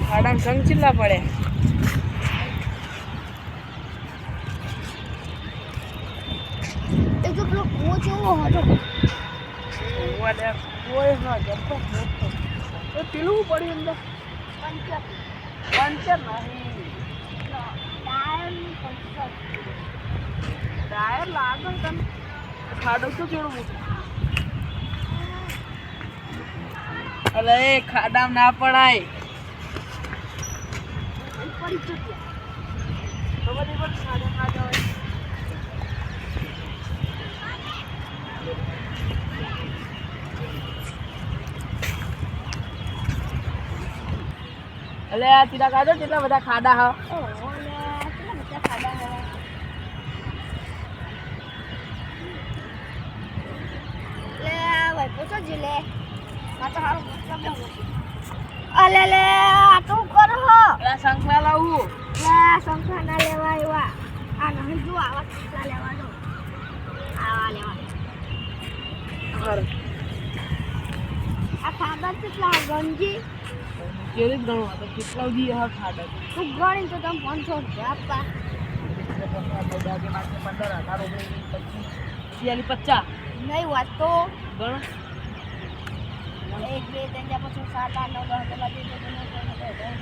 ખાડામાં સંગ ચીલા પડે એ તો પેલો કૂવો જેવો હતો પેલું પડ્યું અંદર પંચર ટાયર લાગે તને ખાડો તો કેવું મોટું અલે ખાડામાં ના પડાય પડી ચૂક્યા ખબર નહીં પડતી ખાડામાં ના જવાય અલે આ તીરા કાઢો કેટલા બધા ખાડા હા અલે લે આ તો કરો હો શંખલા લાવું સંખ્યા ના લેવા એવા આ નહીં જો આવા સંખ્યા લેવા દો આવા લેવા આ ખાડા કેટલા ગંજી કેરી ગણો તો કેટલા દી હા ખાડા તું ગણી તો તમે 500 રૂપિયા આપવા 15 18 50 નહીં વાત તો ગણો 1 2 3 4 5 6 7 8 9 10 11 12 13 14 15